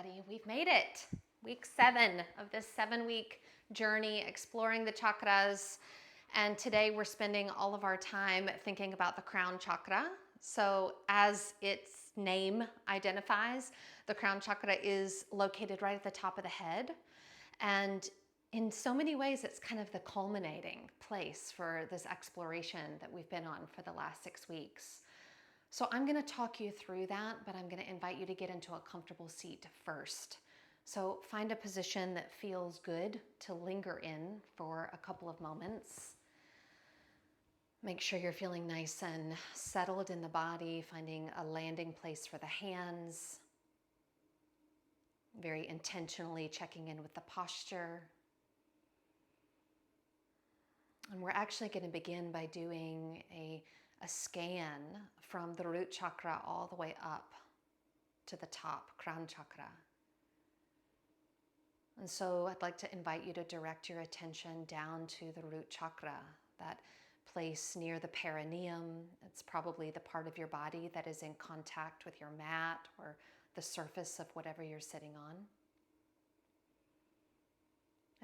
everybody. We've made it. Week 7 of this 7-week journey exploring the chakras. And today we're spending all of our time thinking about the crown chakra. So as its name identifies, the crown chakra is located right at the top of the head. And in so many ways, it's kind of the culminating place for this exploration that we've been on for the last 6 weeks. So I'm going to talk you through that, but I'm going to invite you to get into a comfortable seat first. So find a position that feels good to linger in for a couple of moments. Make sure you're feeling nice and settled in the body, finding a landing place for the hands. Very intentionally checking in with the posture. And we're actually going to begin by doing a scan from the root chakra all the way up to the top, crown chakra. And so I'd like to invite you to direct your attention down to the root chakra, that place near the perineum. It's probably the part of your body that is in contact with your mat or the surface of whatever you're sitting on.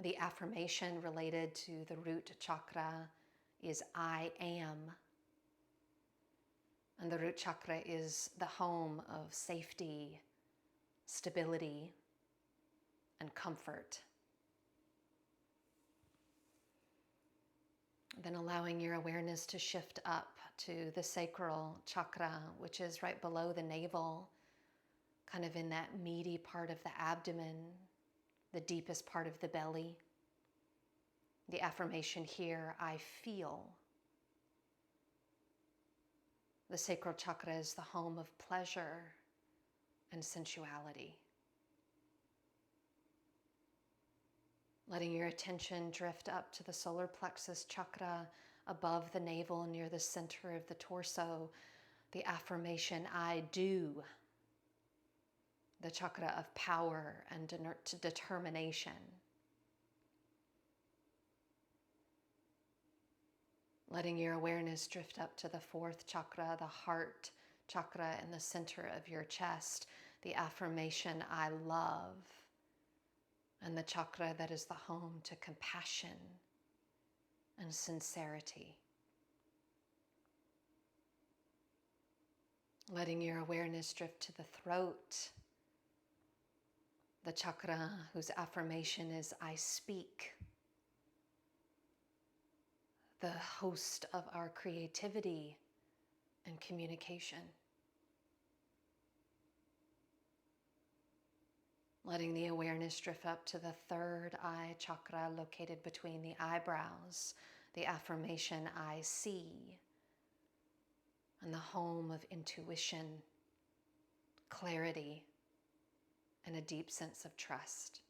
The affirmation related to the root chakra is I am. And the root chakra is the home of safety, stability, and comfort. Then allowing your awareness to shift up to the sacral chakra, which is right below the navel, kind of in that meaty part of the abdomen, the deepest part of the belly. The affirmation here, I feel. The sacral chakra is the home of pleasure and sensuality. Letting your attention drift up to the solar plexus chakra above the navel near the center of the torso. The affirmation, I do. The chakra of power and determination. Letting your awareness drift up to the fourth chakra, the heart chakra in the center of your chest. The affirmation, I love. And the chakra that is the home to compassion and sincerity. Letting your awareness drift to the throat, the chakra whose affirmation is I speak. The host of our creativity and communication. Letting the awareness drift up to the third eye chakra located between the eyebrows, the affirmation I see, and the home of intuition, clarity, and a deep sense of trust.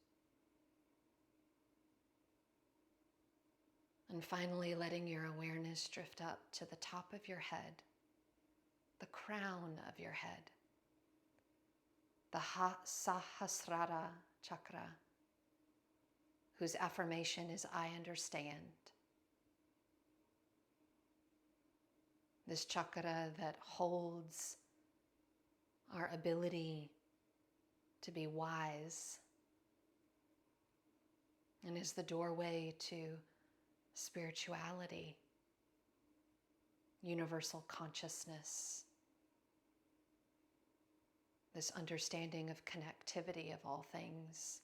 And finally, letting your awareness drift up to the top of your head, the crown of your head, the Sahasrara Chakra, whose affirmation is I understand. This chakra that holds our ability to be wise and is the doorway to spirituality, universal consciousness, this understanding of connectivity of all things.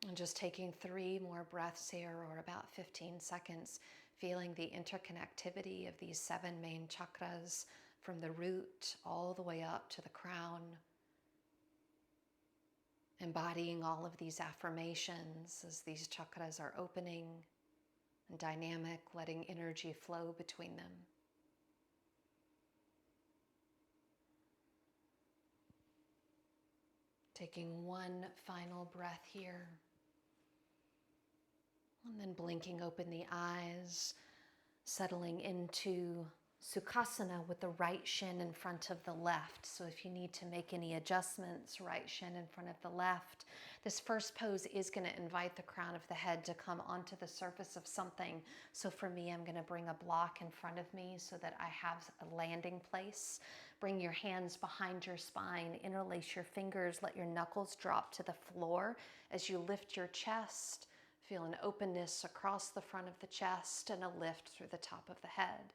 And just taking 3 more breaths here, or about 15 seconds, feeling the interconnectivity of these 7 main chakras from the root all the way up to the crown. Embodying all of these affirmations as these chakras are opening and dynamic, letting energy flow between them. Taking one final breath here. And then blinking open the eyes, settling into Sukhasana with the right shin in front of the left. So if you need to make any adjustments, right shin in front of the left. This first pose is going to invite the crown of the head to come onto the surface of something. So for me, I'm going to bring a block in front of me so that I have a landing place. Bring your hands behind your spine, interlace your fingers, let your knuckles drop to the floor as you lift your chest. Feel an openness across the front of the chest and a lift through the top of the head.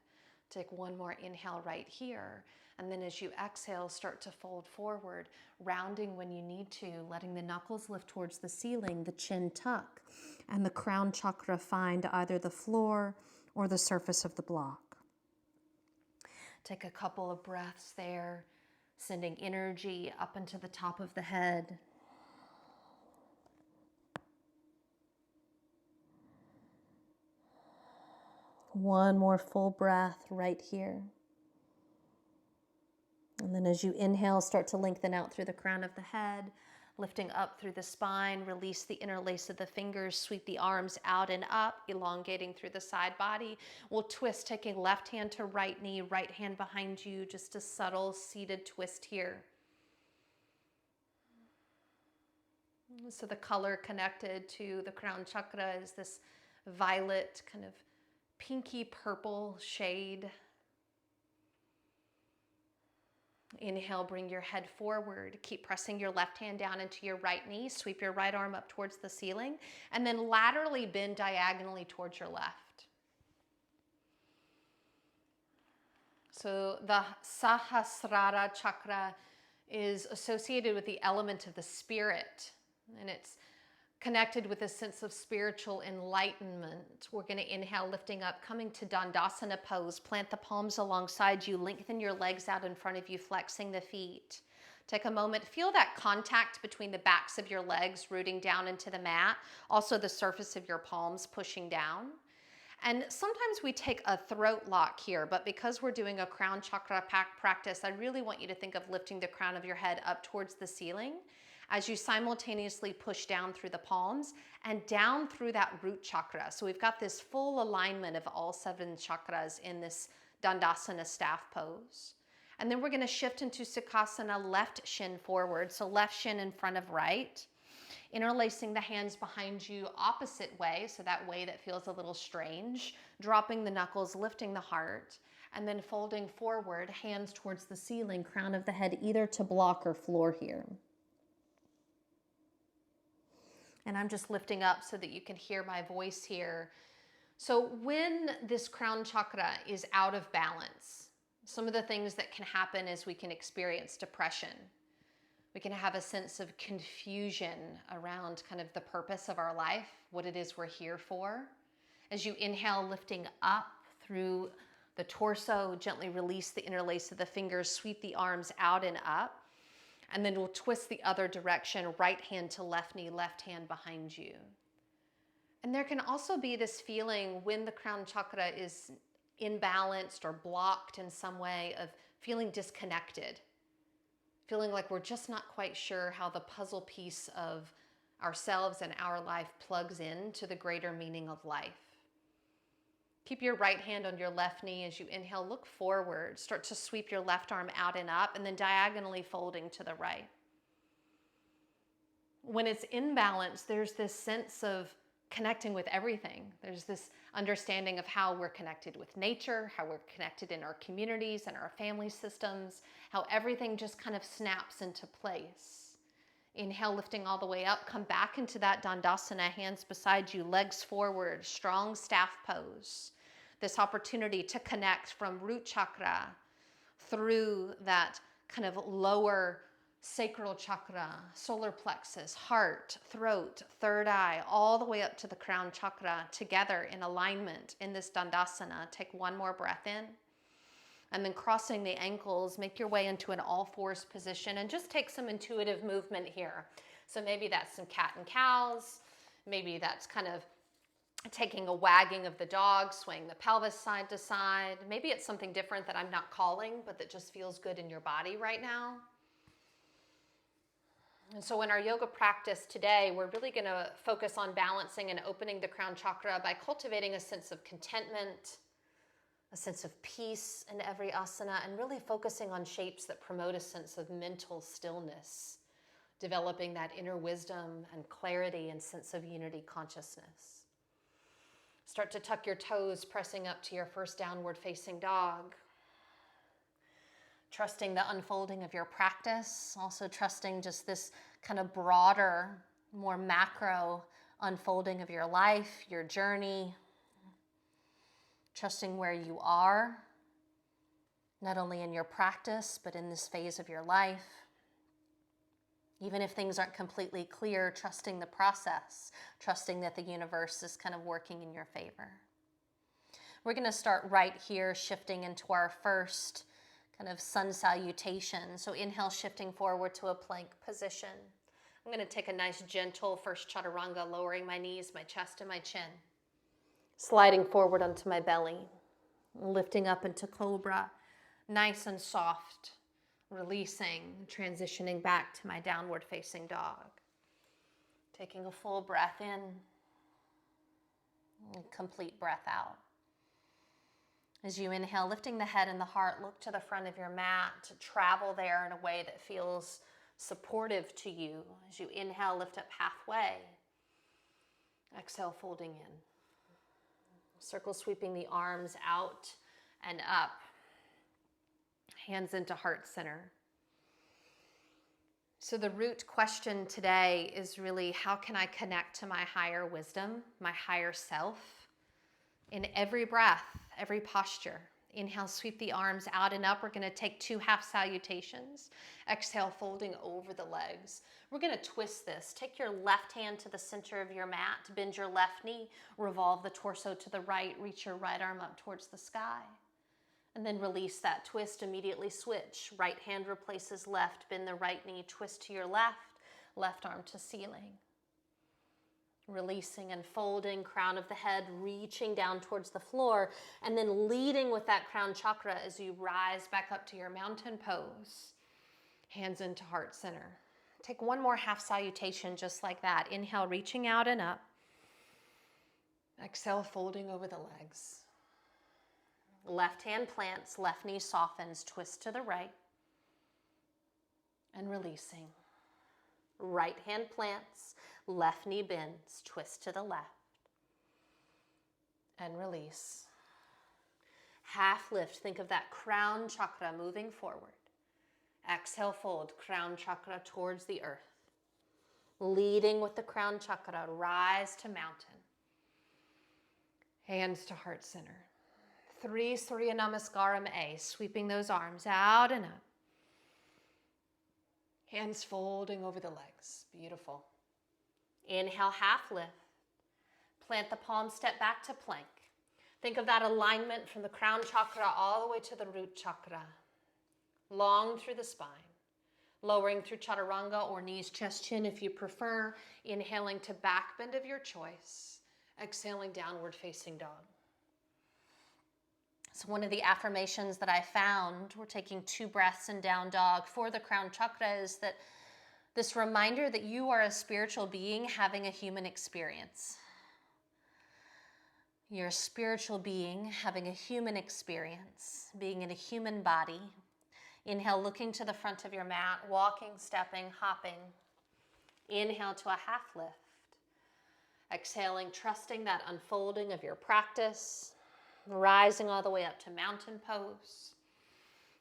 Take one more inhale right here. And then as you exhale, start to fold forward, rounding when you need to, letting the knuckles lift towards the ceiling, the chin tuck, and the crown chakra find either the floor or the surface of the block. Take a couple of breaths there, sending energy up into the top of the head. One more full breath right here. And then as you inhale, start to lengthen out through the crown of the head, lifting up through the spine, release the interlace of the fingers, sweep the arms out and up, elongating through the side body. We'll twist, taking left hand to right knee, right hand behind you, just a subtle seated twist here. So the color connected to the crown chakra is this violet, kind of pinky purple shade. Inhale, bring your head forward. Keep pressing your left hand down into your right knee. Sweep your right arm up towards the ceiling. And then laterally bend diagonally towards your left. So the Sahasrara Chakra is associated with the element of the spirit. And it's connected with a sense of spiritual enlightenment. We're going to inhale, lifting up, coming to Dandasana pose. Plant the palms alongside you. Lengthen your legs out in front of you, flexing the feet. Take a moment. Feel that contact between the backs of your legs rooting down into the mat. Also the surface of your palms pushing down. And sometimes we take a throat lock here, but because we're doing a crown chakra practice, I really want you to think of lifting the crown of your head up towards the ceiling as you simultaneously push down through the palms and down through that root chakra. So we've got this full alignment of all 7 chakras in this Dandasana staff pose. And then we're going to shift into Sukhasana, left shin forward. So left shin in front of right. Interlacing the hands behind you opposite way, so that way that feels a little strange. Dropping the knuckles, lifting the heart, and then folding forward, hands towards the ceiling, crown of the head either to block or floor here. And I'm just lifting up so that you can hear my voice here. So when this crown chakra is out of balance, some of the things that can happen is we can experience depression. We can have a sense of confusion around kind of the purpose of our life, what it is we're here for. As you inhale, lifting up through the torso, gently release the interlace of the fingers, sweep the arms out and up. And then we'll twist the other direction, right hand to left knee, left hand behind you. And there can also be this feeling when the crown chakra is imbalanced or blocked in some way of feeling disconnected, feeling like we're just not quite sure how the puzzle piece of ourselves and our life plugs in to the greater meaning of life. Keep your right hand on your left knee as you inhale, look forward. Start to sweep your left arm out and up and then diagonally folding to the right. When it's in balance, there's this sense of connecting with everything. There's this understanding of how we're connected with nature, how we're connected in our communities and our family systems, how everything just kind of snaps into place. Inhale, lifting all the way up. Come back into that Dandasana, hands beside you, legs forward, strong staff pose. This opportunity to connect from root chakra through that kind of lower sacral chakra, solar plexus, heart, throat, third eye, all the way up to the crown chakra together in alignment in this Dandasana. Take one more breath in. And then crossing the ankles, make your way into an all fours position and just take some intuitive movement here. So maybe that's some cat and cows. Maybe that's kind of taking a wagging of the dog, swaying the pelvis side to side. Maybe it's something different that I'm not calling, but that just feels good in your body right now. And so in our yoga practice today, we're really going to focus on balancing and opening the crown chakra by cultivating a sense of contentment, a sense of peace in every asana, and really focusing on shapes that promote a sense of mental stillness, developing that inner wisdom and clarity and sense of unity consciousness. Start to tuck your toes, pressing up to your first downward facing dog. Trusting the unfolding of your practice, also trusting just this kind of broader, more macro unfolding of your life, your journey. Trusting where you are, not only in your practice, but in this phase of your life. Even if things aren't completely clear, trusting the process, trusting that the universe is kind of working in your favor. We're going to start right here, shifting into our first kind of sun salutation. So inhale, shifting forward to a plank position. I'm going to take a nice gentle first chaturanga, lowering my knees, my chest, and my chin. Sliding forward onto my belly, lifting up into cobra, nice and soft, releasing, transitioning back to my downward facing dog. Taking a full breath in, and complete breath out. As you inhale, lifting the head and the heart, look to the front of your mat to travel there in a way that feels supportive to you. As you inhale, lift up halfway. Exhale, folding in. Circle sweeping the arms out and up. Hands into heart center. So the root question today is really, how can I connect to my higher wisdom, my higher self? In every breath, every posture. Inhale, sweep the arms out and up. We're going to take 2 half salutations. Exhale, folding over the legs. We're going to twist this. Take your left hand to the center of your mat. Bend your left knee. Revolve the torso to the right. Reach your right arm up towards the sky. And then release that twist. Immediately switch. Right hand replaces left. Bend the right knee. Twist to your left. Left arm to ceiling. Releasing and folding, crown of the head, reaching down towards the floor, and then leading with that crown chakra as you rise back up to your mountain pose. Hands into heart center. Take 1 more half salutation just like that. Inhale, reaching out and up. Exhale, folding over the legs. Left hand plants, left knee softens, twist to the right. And releasing. Right hand plants, left knee bends, twist to the left. And release. Half lift, think of that crown chakra moving forward. Exhale, fold, crown chakra towards the earth. Leading with the crown chakra, rise to mountain. Hands to heart center. 3 Surya Namaskaram A, sweeping those arms out and up. Hands folding over the legs. Beautiful. Inhale, half lift. Plant the palm, step back to plank. Think of that alignment from the crown chakra all the way to the root chakra. Long through the spine. Lowering through chaturanga or knees, chest, chin if you prefer. Inhaling to back bend of your choice. Exhaling, downward facing dog. So one of the affirmations that I found, we're taking 2 breaths in down dog for the crown chakra, is that this reminder that you are a spiritual being having a human experience. You're a spiritual being having a human experience, being in a human body. Inhale, looking to the front of your mat, walking, stepping, hopping. Inhale to a half lift. Exhaling, trusting that unfolding of your practice. Rising all the way up to mountain pose.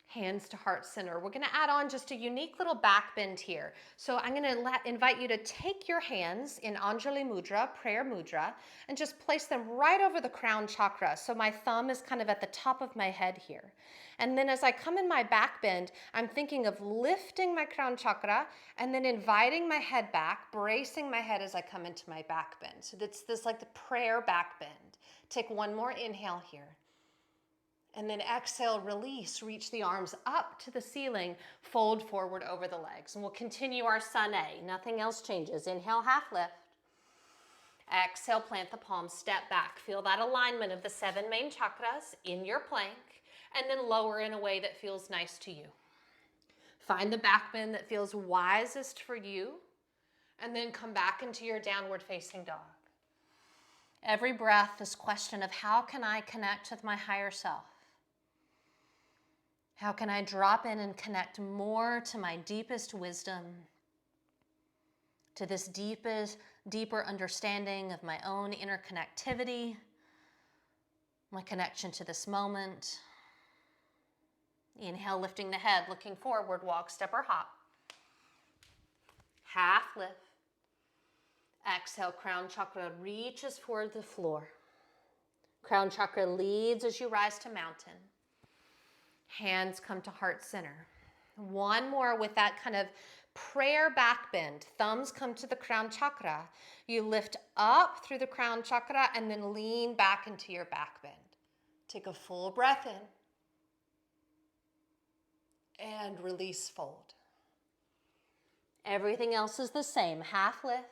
Hands to heart center. We're going to add on just a unique little back bend here. So I'm going to invite you to take your hands in Anjali Mudra, prayer mudra, and just place them right over the crown chakra. So my thumb is kind of at the top of my head here. And then as I come in my back bend, I'm thinking of lifting my crown chakra and then inviting my head back, bracing my head as I come into my back bend. So that's this like the prayer back bend. Take 1 more inhale here. And then exhale, release, reach the arms up to the ceiling, fold forward over the legs. And we'll continue our sun A. Nothing else changes. Inhale, half lift. Exhale, plant the palms, step back. Feel that alignment of the 7 main chakras in your plank, and then lower in a way that feels nice to you. Find the back bend that feels wisest for you, and then come back into your downward facing dog. Every breath, this question of how can I connect with my higher self? How can I drop in and connect more to my deepest wisdom, to this deeper understanding of my own interconnectivity, my connection to this moment. Inhale, lifting the head, looking forward, walk, step, or hop. Half lift. Exhale, crown chakra reaches for the floor. Crown chakra leads as you rise to mountain. Hands come to heart center. One more with that kind of prayer back bend. Thumbs come to the crown chakra. You lift up through the crown chakra and then lean back into your back bend. Take a full breath in. And release, fold. Everything else is the same. Half lift.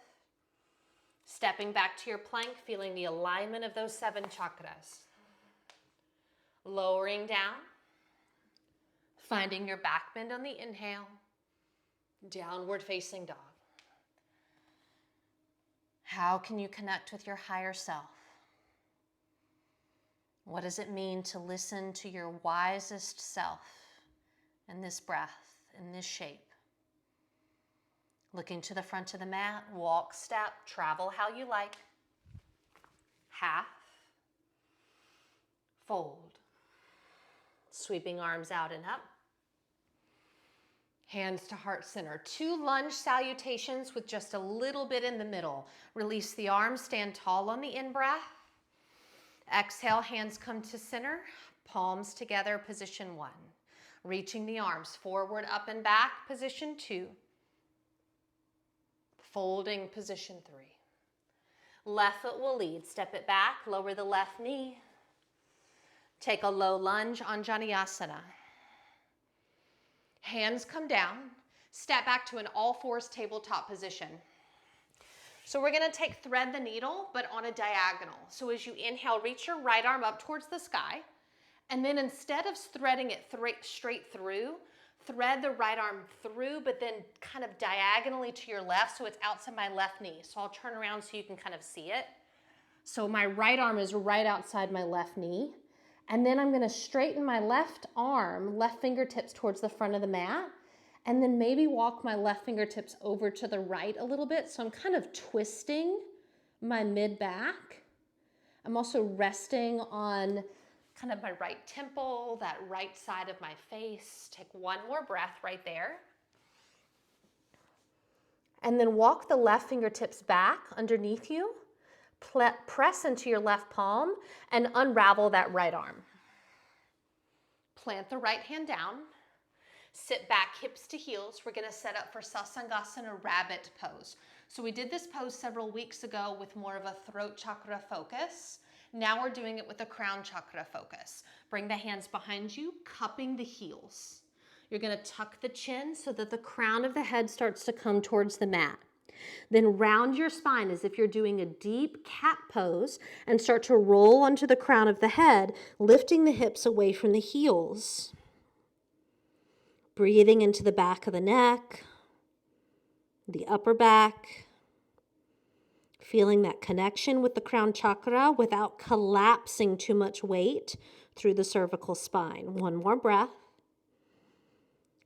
Stepping back to your plank, feeling the alignment of those 7 chakras. Lowering down. Finding your back bend on the inhale. Downward facing dog. How can you connect with your higher self? What does it mean to listen to your wisest self in this breath, in this shape? Looking to the front of the mat, walk, step, travel how you like. Half. Fold. Sweeping arms out and up. Hands to heart center. 2 lunge salutations with just a little bit in the middle. Release the arms, stand tall on the in-breath. Exhale, hands come to center. Palms together, position 1. Reaching the arms forward, up and back, position 2. Folding, position 3. Left foot will lead. Step it back, lower the left knee. Take a low lunge on Vinyasa. Hands come down. Step back to an all-fours tabletop position. So we're going to take thread the needle, but on a diagonal. So as you inhale, reach your right arm up towards the sky. And then instead of threading it straight through, thread the right arm through, but then kind of diagonally to your left, so it's outside my left knee. So I'll turn around so you can kind of see it. So my right arm is right outside my left knee. And then I'm going to straighten my left arm, left fingertips towards the front of the mat, and then maybe walk my left fingertips over to the right a little bit. So I'm kind of twisting my mid-back. I'm also resting on kind of my right temple, that right side of my face. Take one more breath right there. And then walk the left fingertips back underneath you. Press into your left palm and unravel that right arm. Plant the right hand down. Sit back, hips to heels. We're going to set up for Sasangasana rabbit pose. So we did this pose several weeks ago with more of a throat chakra focus. Now we're doing it with a crown chakra focus. Bring the hands behind you, cupping the heels. You're going to tuck the chin so that the crown of the head starts to come towards the mat. Then round your spine as if you're doing a deep cat pose and start to roll onto the crown of the head, lifting the hips away from the heels. Breathing into the back of the neck, the upper back, feeling that connection with the crown chakra without collapsing too much weight through the cervical spine. One more breath.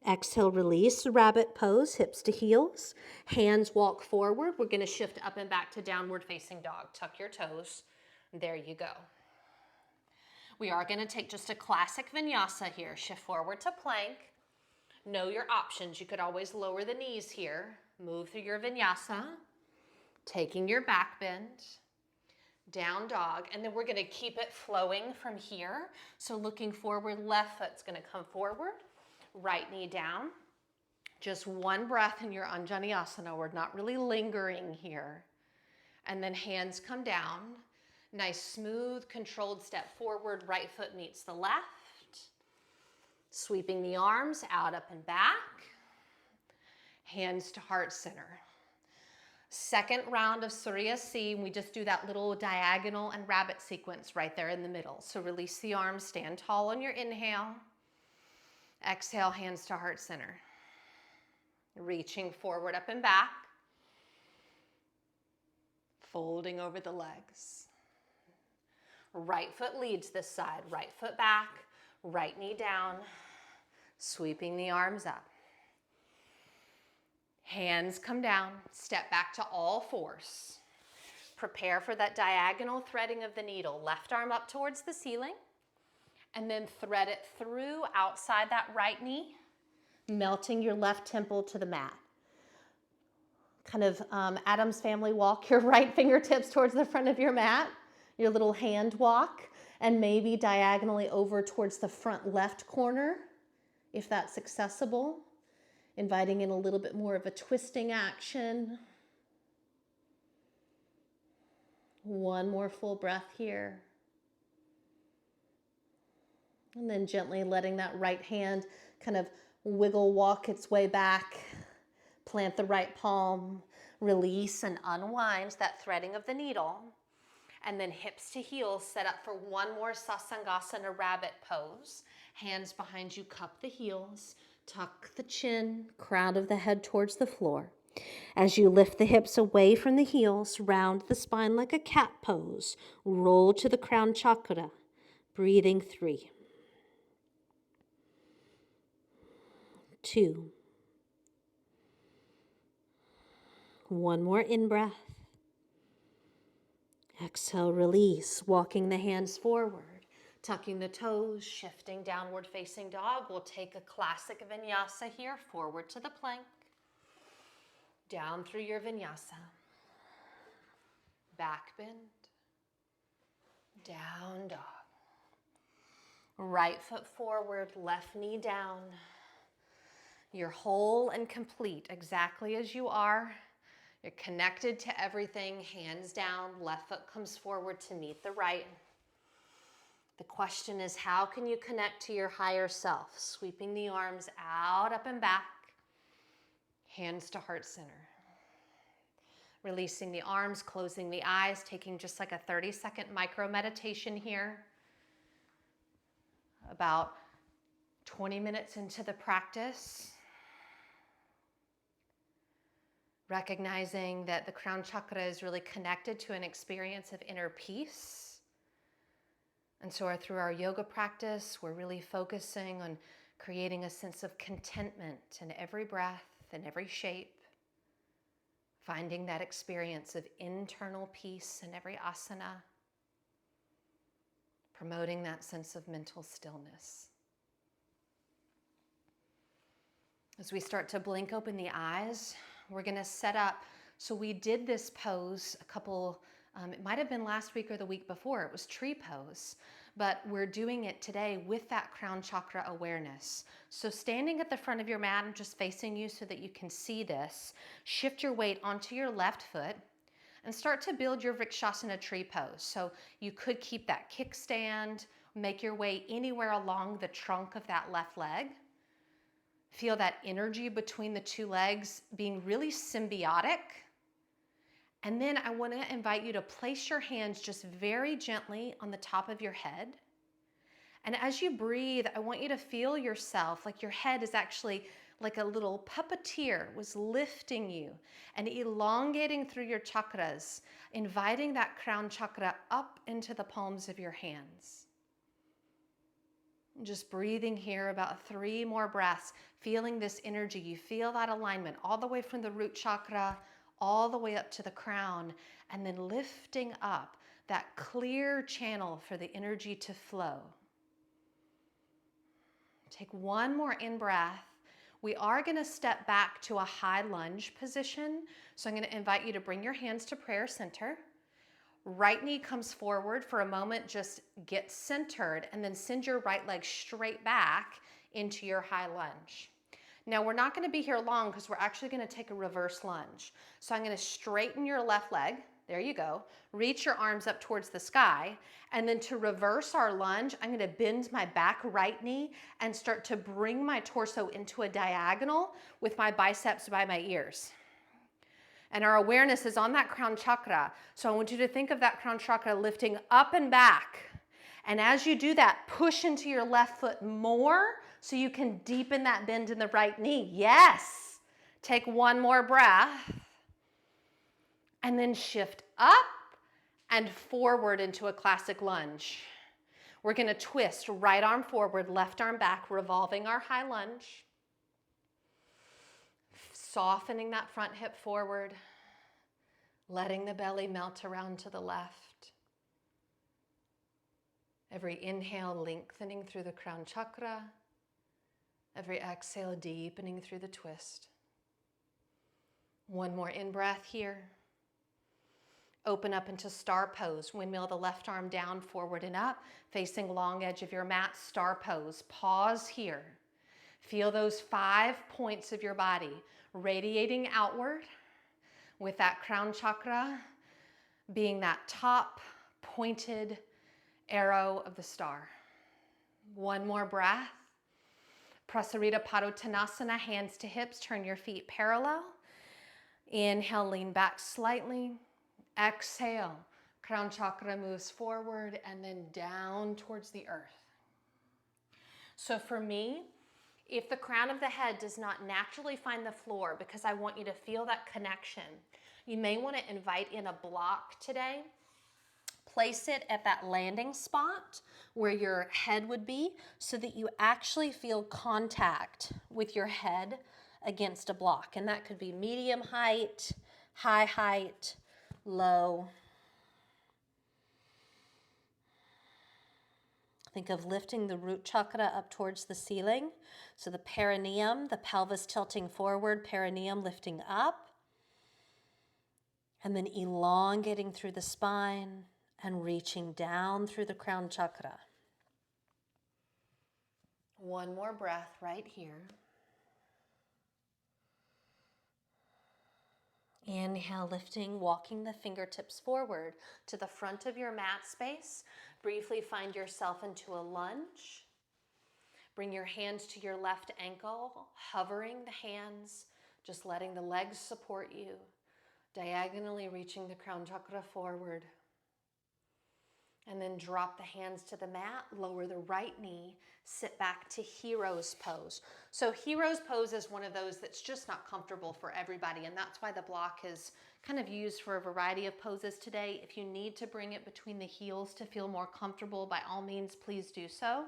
Exhale, release, rabbit pose, hips to heels. Hands walk forward. We're going to shift up and back to downward facing dog. Tuck your toes. There you go. We are going to take just a classic vinyasa here. Shift forward to plank. Know your options. You could always lower the knees here. Move through your vinyasa. Taking your back bend. Down dog. And then we're going to keep it flowing from here. So looking forward, left foot's going to come forward. Right knee down. Just one breath in your Anjaneyasana. We're not really lingering here. And then hands come down. Nice, smooth, controlled step forward. Right foot meets the left. Sweeping the arms out, up, and back. Hands to heart center. Second round of Surya C. We just do that little diagonal and rabbit sequence right there in the middle. So release the arms. Stand tall on your inhale. Exhale, hands to heart center. Reaching forward, up and back. Folding over the legs. Right foot leads this side. Right foot back. Right knee down. Sweeping the arms up. Hands come down, step back to all fours. Prepare for that diagonal threading of the needle. Left arm up towards the ceiling, and then thread it through outside that right knee, melting your left temple to the mat. Kind of Adam's family walk, your right fingertips towards the front of your mat, your little hand walk, and maybe diagonally over towards the front left corner, if that's accessible. Inviting in a little bit more of a twisting action. One more full breath here. And then gently letting that right hand kind of wiggle, walk its way back. Plant the right palm, release and unwind that threading of the needle. And then hips to heels, set up for one more Sasangasana rabbit pose. Hands behind you, cup the heels, tuck the chin, crown of the head towards the floor. As you lift the hips away from the heels, round the spine like a cat pose. Roll to the crown chakra, breathing 3, 2, one more in-breath. Exhale, release, walking the hands forward, tucking the toes, shifting downward facing dog. We'll take a classic vinyasa here, forward to the plank, down through your vinyasa, back bend, down dog. Right foot forward, left knee down. You're whole and complete exactly as you are. You're connected to everything, hands down, left foot comes forward to meet the right. The question is, how can you connect to your higher self? Sweeping the arms out, up and back, hands to heart center. Releasing the arms, closing the eyes, taking just like a 30-second micro meditation here. About 20 minutes into the practice. Recognizing that the crown chakra is really connected to an experience of inner peace. And so through our yoga practice, we're really focusing on creating a sense of contentment in every breath, in every shape. Finding that experience of internal peace in every asana. Promoting that sense of mental stillness. As we start to blink open the eyes, we're going to set up. So we did this pose a couple, it might have been last week or the week before. It was tree pose, but we're doing it today with that crown chakra awareness. So standing at the front of your mat, I'm just facing you so that you can see this. Shift your weight onto your left foot and start to build your Vrikshasana tree pose. So you could keep that kickstand, make your way anywhere along the trunk of that left leg. Feel that energy between the two legs being really symbiotic. And then I want to invite you to place your hands just very gently on the top of your head. And as you breathe, I want you to feel yourself like your head is actually like a little puppeteer was lifting you and elongating through your chakras, inviting that crown chakra up into the palms of your hands. Just breathing here about 3 more breaths, feeling this energy. You feel that alignment all the way from the root chakra, all the way up to the crown, and then lifting up that clear channel for the energy to flow. Take 1 more in-breath. We are going to step back to a high lunge position. So I'm going to invite you to bring your hands to prayer center. Right knee comes forward for a moment, just get centered, and then send your right leg straight back into your high lunge. Now we're not going to be here long because we're actually going to take a reverse lunge. So I'm going to straighten your left leg. There you go. Reach your arms up towards the sky. And then to reverse our lunge, I'm going to bend my back right knee and start to bring my torso into a diagonal with my biceps by my ears. And our awareness is on that crown chakra. So I want you to think of that crown chakra lifting up and back. And as you do that, push into your left foot more so you can deepen that bend in the right knee. Yes. Take 1 more breath. And then shift up and forward into a classic lunge. We're going to twist right arm forward, left arm back, revolving our high lunge. Softening that front hip forward, letting the belly melt around to the left. Every inhale, lengthening through the crown chakra. Every exhale, deepening through the twist. One more in-breath here. Open up into star pose. Windmill the left arm down, forward and up, facing long edge of your mat, star pose. Pause here. Feel those 5 points of your body radiating outward with that crown chakra being that top pointed arrow of the star. One more breath. Prasarita Padottanasana, hands to hips, turn your feet parallel. Inhale, lean back slightly. Exhale, crown chakra moves forward and then down towards the earth. So for me, if the crown of the head does not naturally find the floor, because I want you to feel that connection, you may want to invite in a block today. Place it at that landing spot where your head would be so that you actually feel contact with your head against a block. And that could be medium height, high height, low. Think of lifting the root chakra up towards the ceiling. So the perineum, the pelvis tilting forward, perineum lifting up. And then elongating through the spine and reaching down through the crown chakra. One more breath right here. Inhale, lifting, walking the fingertips forward to the front of your mat space. Briefly find yourself into a lunge. Bring your hands to your left ankle, hovering the hands, just letting the legs support you, diagonally reaching the crown chakra forward. And then drop the hands to the mat, lower the right knee, sit back to hero's pose. So hero's pose is one of those that's just not comfortable for everybody, and that's why the block is kind of used for a variety of poses today. If you need to bring it between the heels to feel more comfortable, by all means, please do so.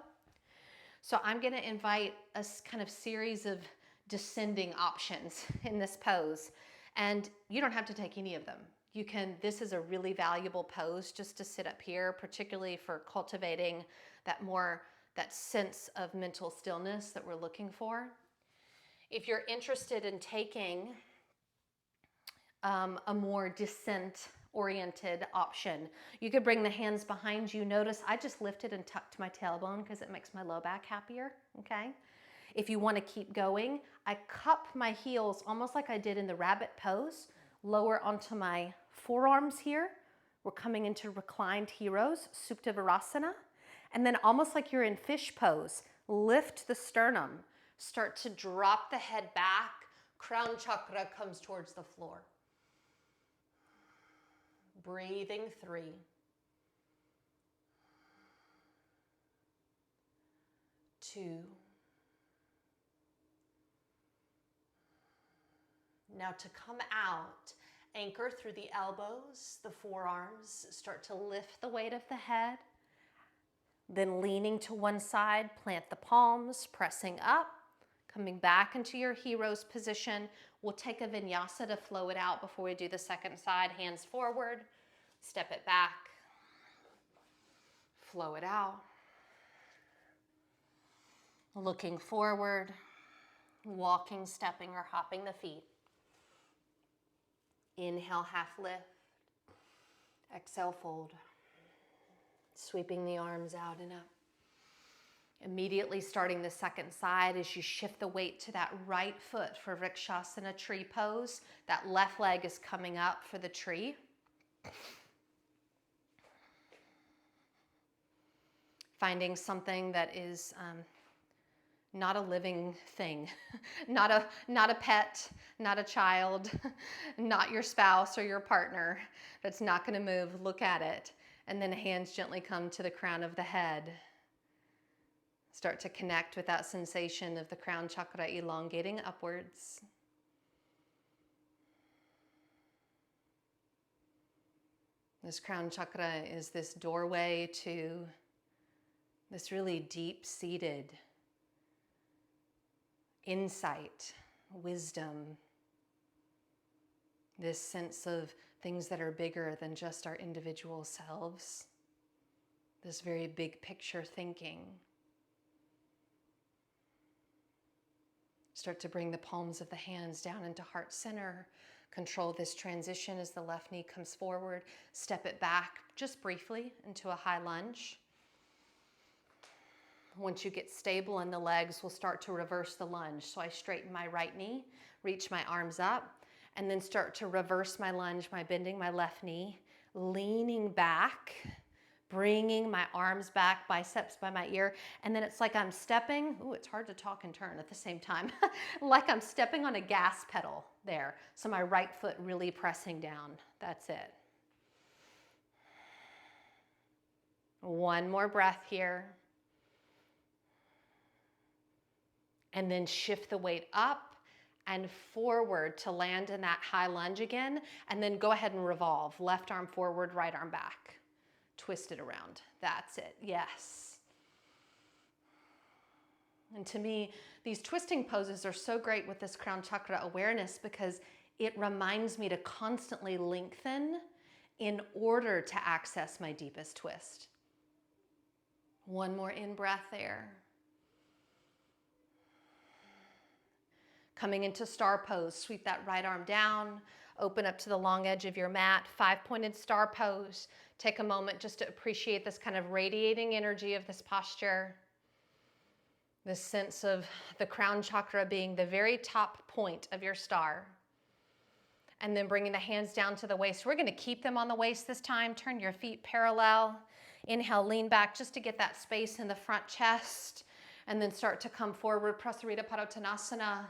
So I'm going to invite a kind of series of descending options in this pose, and you don't have to take any of them. This is a really valuable pose just to sit up here, particularly for cultivating that sense of mental stillness that we're looking for. If you're interested in taking a more descent-oriented option, you could bring the hands behind you. Notice I just lifted and tucked my tailbone because it makes my low back happier, okay? If you want to keep going, I cup my heels almost like I did in the rabbit pose, lower onto my forearms here. We're coming into reclined heroes, Supta Virasana. And then almost like you're in fish pose, lift the sternum, start to drop the head back, crown chakra comes towards the floor. Breathing 3. 2. Now to come out, anchor through the elbows, the forearms, start to lift the weight of the head. Then leaning to one side, plant the palms, pressing up, coming back into your hero's position. We'll take a vinyasa to flow it out before we do the second side. Hands forward, step it back, flow it out. Looking forward, walking, stepping, or hopping the feet. Inhale, half lift. Exhale, fold. Sweeping the arms out and up. Immediately starting the second side as you shift the weight to that right foot for Vrikshasana tree pose. That left leg is coming up for the tree. Finding something that is not a living thing, not a pet, not a child, not your spouse or your partner that's not going to move. Look at it. And then hands gently come to the crown of the head. Start to connect with that sensation of the crown chakra elongating upwards. This crown chakra is this doorway to this really deep-seated insight, wisdom, this sense of things that are bigger than just our individual selves, this very big picture thinking. Start to bring the palms of the hands down into heart center. Control this transition as the left knee comes forward. Step it back just briefly into a high lunge. Once you get stable in the legs, we'll start to reverse the lunge. So I straighten my right knee, reach my arms up, and then start to reverse my lunge by bending my left knee, leaning back, bringing my arms back, biceps by my ear, and then it's like I'm stepping, ooh, it's hard to talk and turn at the same time, like I'm stepping on a gas pedal there. So my right foot really pressing down. That's it. One more breath here. And then shift the weight up and forward to land in that high lunge again, and then go ahead and revolve. Left arm forward, right arm back. Twist it around. That's it. Yes. And to me, these twisting poses are so great with this crown chakra awareness because it reminds me to constantly lengthen in order to access my deepest twist. One more in-breath there. Coming into star pose, sweep that right arm down, open up to the long edge of your mat, 5-pointed star pose. Take a moment just to appreciate this kind of radiating energy of this posture. This sense of the crown chakra being the very top point of your star. And then bringing the hands down to the waist. We're going to keep them on the waist this time. Turn your feet parallel. Inhale, lean back just to get that space in the front chest. And then start to come forward, Prasarita Padottanasana.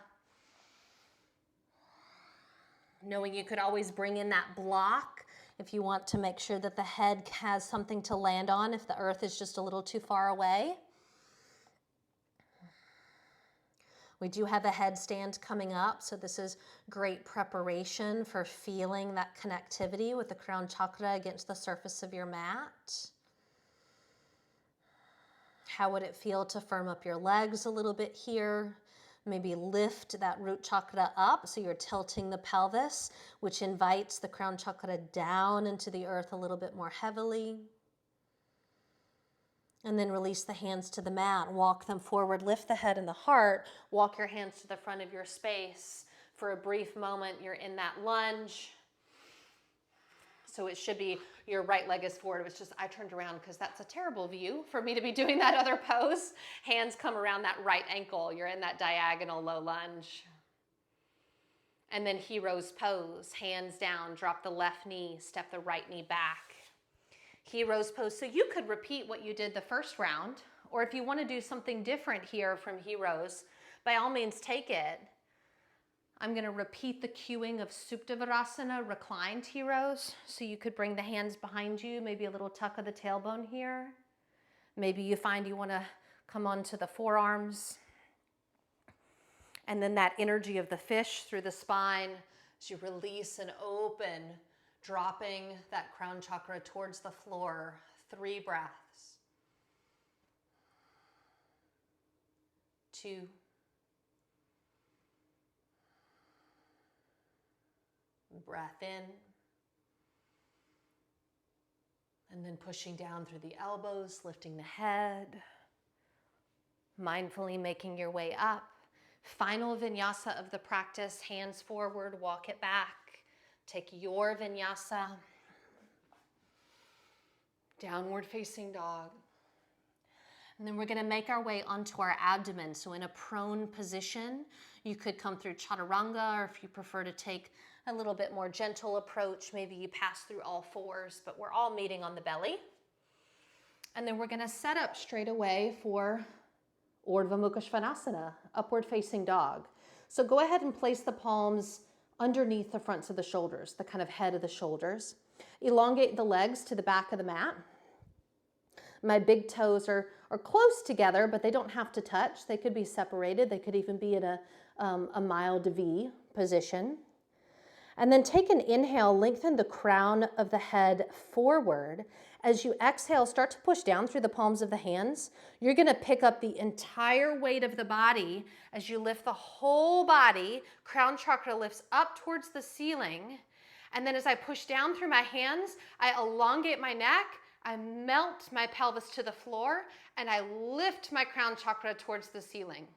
Knowing you could always bring in that block if you want to make sure that the head has something to land on if the earth is just a little too far away. We do have a headstand coming up, so this is great preparation for feeling that connectivity with the crown chakra against the surface of your mat. How would it feel to firm up your legs a little bit here? Maybe lift that root chakra up so you're tilting the pelvis, which invites the crown chakra down into the earth a little bit more heavily. And then release the hands to the mat, walk them forward, lift the head and the heart, walk your hands to the front of your space. For a brief moment, you're in that lunge. So it should be your right leg is forward. It's just I turned around because that's a terrible view for me to be doing that other pose. Hands come around that right ankle. You're in that diagonal low lunge. And then hero's pose. Hands down, drop the left knee, step the right knee back. Hero's pose. So you could repeat what you did the first round, or if you want to do something different here from heroes, by all means take it. I'm going to repeat the cueing of Supta Virasana, reclined heroes. So you could bring the hands behind you, maybe a little tuck of the tailbone here. Maybe you find you want to come onto the forearms. And then that energy of the fish through the spine as you release and open, dropping that crown chakra towards the floor. 3 breaths. 2. Breath in. And then pushing down through the elbows, lifting the head. Mindfully making your way up. Final vinyasa of the practice, hands forward, walk it back. Take your vinyasa. Downward facing dog. And then we're going to make our way onto our abdomen. So in a prone position, you could come through chaturanga, or if you prefer to take a little bit more gentle approach, maybe you pass through all 4s, but we're all meeting on the belly. And then we're going to set up straight away for Urdhva Mukha Svanasana, upward facing dog. So go ahead and place the palms underneath the fronts of the shoulders, the kind of head of the shoulders. Elongate the legs to the back of the mat. My big toes are close together, but they don't have to touch. They could be separated. They could even be in a mild V position. And then take an inhale, lengthen the crown of the head forward. As you exhale, start to push down through the palms of the hands. You're gonna pick up the entire weight of the body as you lift the whole body. Crown chakra lifts up towards the ceiling. And then as I push down through my hands, I elongate my neck, I melt my pelvis to the floor, and I lift my crown chakra towards the ceiling.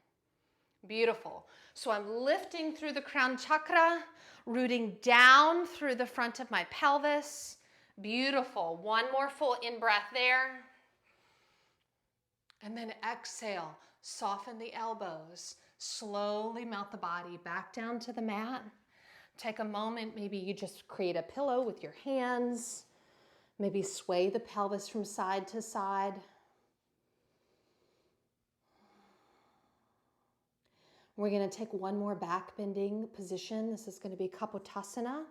Beautiful. So I'm lifting through the crown chakra, rooting down through the front of my pelvis. Beautiful. One more full in-breath there. And then exhale, soften the elbows, slowly melt the body back down to the mat. Take a moment, maybe you just create a pillow with your hands. Maybe sway the pelvis from side to side. We're going to take one more back bending position. This is going to be Kapotasana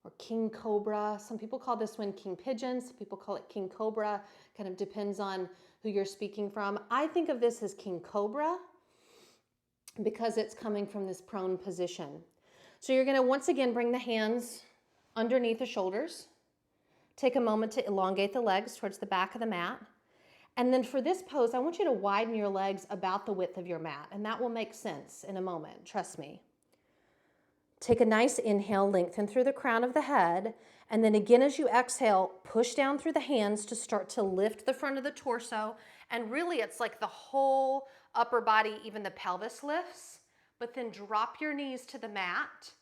or King Cobra. Some people call this one King Pigeon. Some people call it King Cobra. Kind of depends on who you're speaking from. I think of this as King Cobra because it's coming from this prone position. So you're going to once again bring the hands underneath the shoulders. Take a moment to elongate the legs towards the back of the mat. And then for this pose, I want you to widen your legs about the width of your mat, and that will make sense in a moment, trust me. Take a nice inhale, lengthen through the crown of the head, and then again as you exhale, push down through the hands to start to lift the front of the torso, and really it's like the whole upper body, even the pelvis lifts, but then drop your knees to the mat,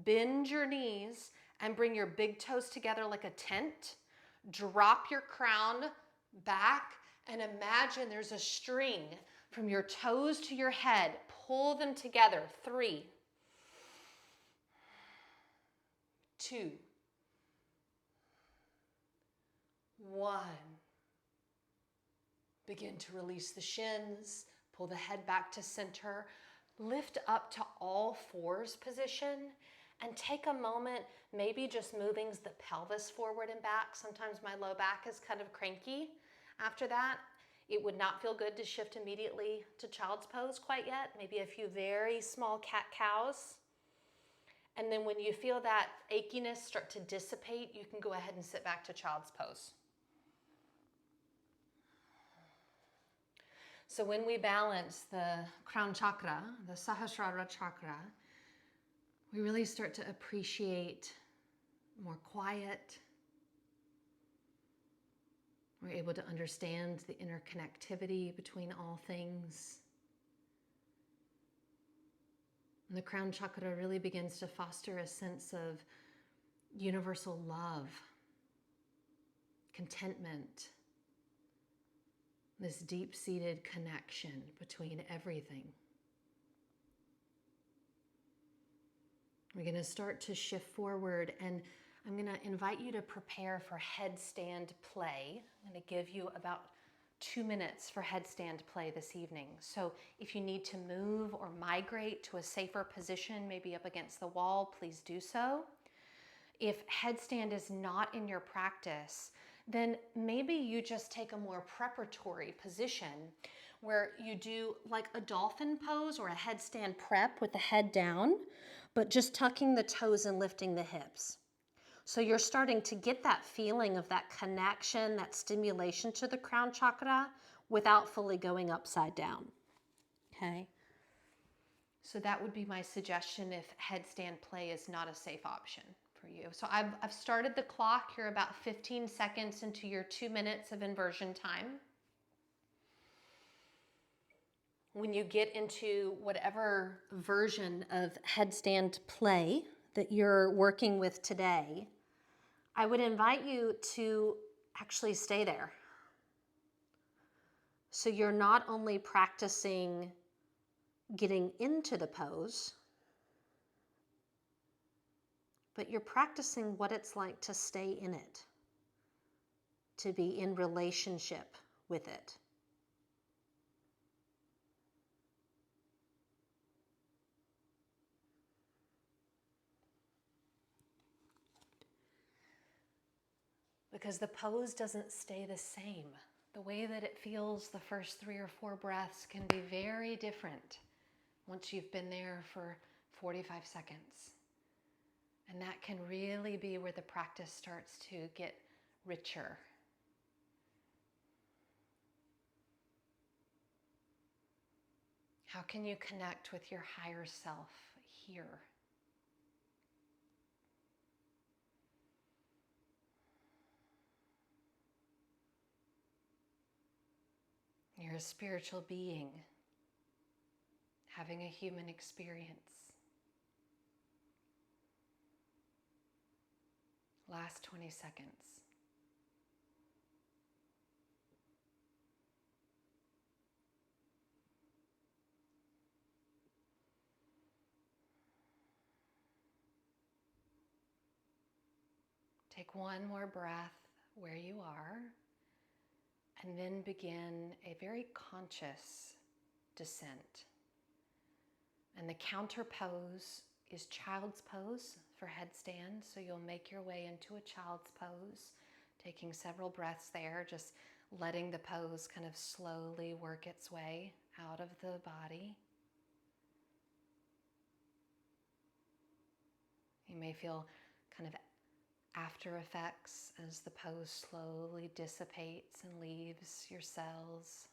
bend your knees, and bring your big toes together like a tent. Drop your crown back, and imagine there's a string from your toes to your head. Pull them together. 3, 2, 1. Begin to release the shins. Pull the head back to center. Lift up to all fours position. And take a moment, maybe just moving the pelvis forward and back. Sometimes my low back is kind of cranky. After that, it would not feel good to shift immediately to child's pose quite yet. Maybe a few very small cat-cows. And then when you feel that achiness start to dissipate, you can go ahead and sit back to child's pose. So when we balance the crown chakra, the Sahasrara chakra, we really start to appreciate more quiet. We're able to understand the interconnectivity between all things. And the crown chakra really begins to foster a sense of universal love, contentment, this deep-seated connection between everything. We're going to start to shift forward, and I'm going to invite you to prepare for headstand play. I'm going to give you about 2 minutes for headstand play this evening. So if you need to move or migrate to a safer position, maybe up against the wall, please do so. If headstand is not in your practice, then maybe you just take a more preparatory position where you do like a dolphin pose or a headstand prep with the head down, but just tucking the toes and lifting the hips. So you're starting to get that feeling of that connection, that stimulation to the crown chakra without fully going upside down, okay? So that would be my suggestion if headstand play is not a safe option for you. So I've started the clock. You're about 15 seconds into your 2 minutes of inversion time. When you get into whatever version of headstand play that you're working with today, I would invite you to actually stay there. So you're not only practicing getting into the pose, but you're practicing what it's like to stay in it, to be in relationship with it. Because the pose doesn't stay the same. The way that it feels the first 3 or 4 breaths can be very different once you've been there for 45 seconds. And that can really be where the practice starts to get richer. How can you connect with your higher self here? You're a spiritual being having a human experience. Last 20 seconds. Take one more breath where you are, and then begin a very conscious descent. And the counter pose is child's pose for headstand. So you'll make your way into a child's pose, taking several breaths there, just letting the pose kind of slowly work its way out of the body. You may feel kind of after effects as the pose slowly dissipates and leaves your cells.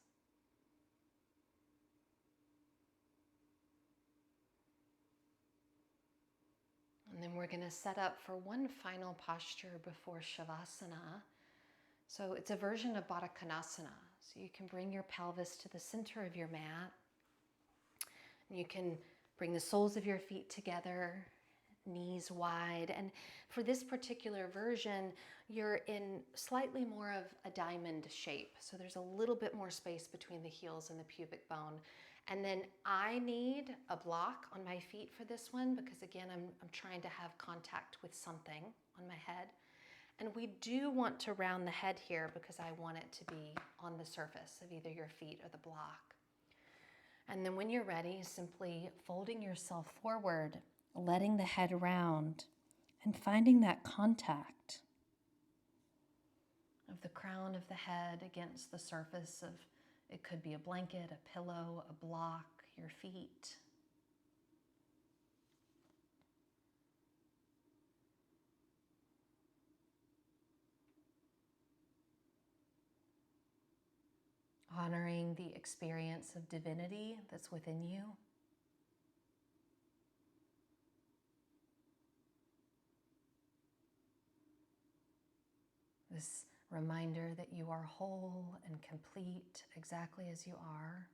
And then we're going to set up for one final posture before shavasana. So it's a version of Baddha Konasana. So you can bring your pelvis to the center of your mat. And you can bring the soles of your feet together, knees wide. And for this particular version, you're in slightly more of a diamond shape. So there's a little bit more space between the heels and the pubic bone. And then I need a block on my feet for this one because again, I'm trying to have contact with something on my head. And we do want to round the head here because I want it to be on the surface of either your feet or the block. And then when you're ready, simply folding yourself forward, letting the head round, and finding that contact of the crown of the head against the surface of, it could be a blanket, a pillow, a block, your feet. Honoring the experience of divinity that's within you. This reminder that you are whole and complete exactly as you are.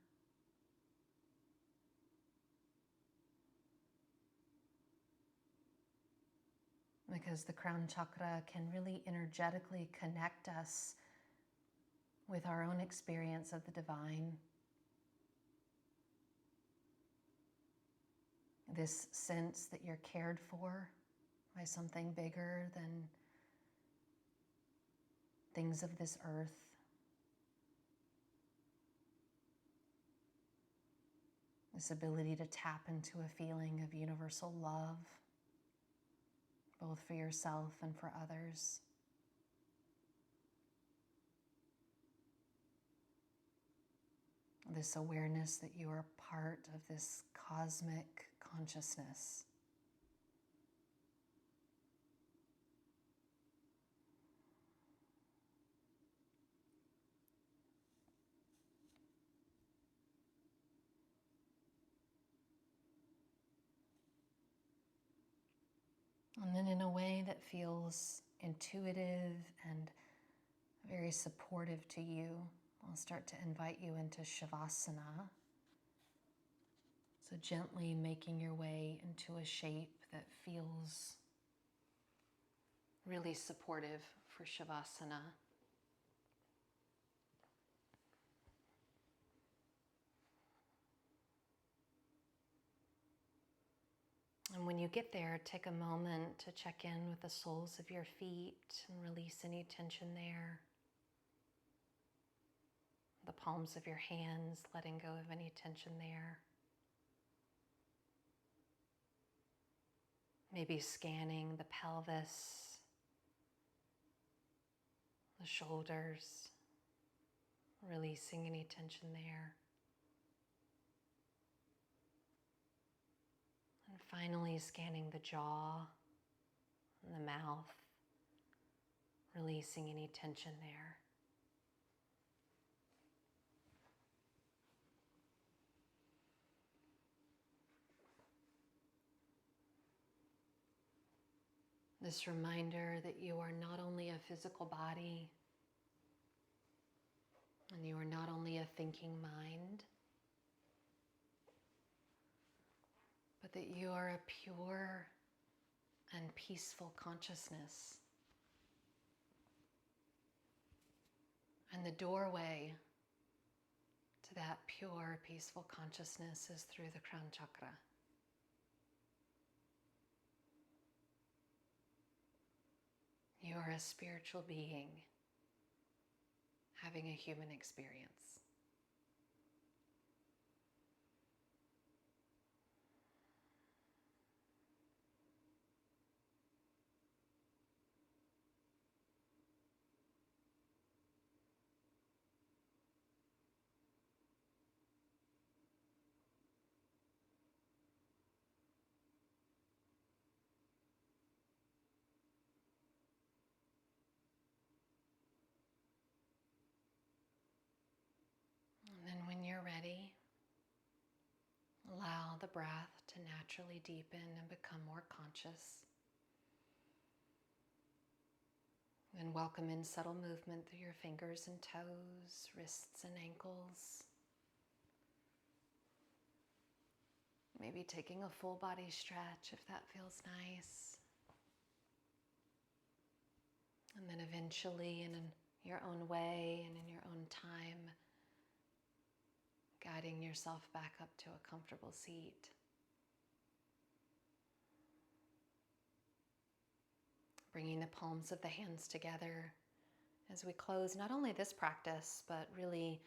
Because the crown chakra can really energetically connect us with our own experience of the divine. This sense that you're cared for by something bigger than things of this earth. This ability to tap into a feeling of universal love, both for yourself and for others. This awareness that you are part of this cosmic consciousness. And then in a way that feels intuitive and very supportive to you, I'll start to invite you into shavasana. So gently making your way into a shape that feels really supportive for shavasana. And when you get there, take a moment to check in with the soles of your feet and release any tension there. The palms of your hands, letting go of any tension there. Maybe scanning the pelvis, the shoulders, releasing any tension there. And finally scanning the jaw, and the mouth, releasing any tension there. This reminder that you are not only a physical body, and you are not only a thinking mind, but that you are a pure and peaceful consciousness. And the doorway to that pure, peaceful consciousness is through the crown chakra. You are a spiritual being having a human experience. And then when you're ready, allow the breath to naturally deepen and become more conscious. And welcome in subtle movement through your fingers and toes, wrists and ankles. Maybe taking a full body stretch if that feels nice. And then eventually, in your own way and in your own time, guiding yourself back up to a comfortable seat. Bringing the palms of the hands together as we close not only this practice, but really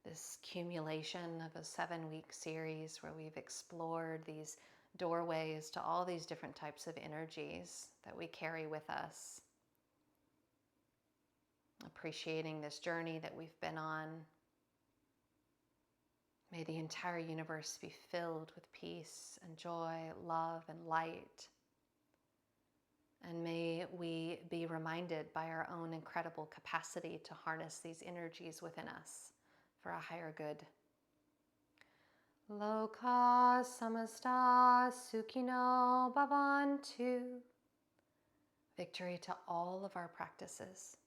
this accumulation of a 7-week series where we've explored these doorways to all these different types of energies that we carry with us. Appreciating this journey that we've been on. May the entire universe be filled with peace and joy, love and light. And may we be reminded by our own incredible capacity to harness these energies within us for a higher good. Loka samasta sukhino bhavantu. Victory to all of our practices.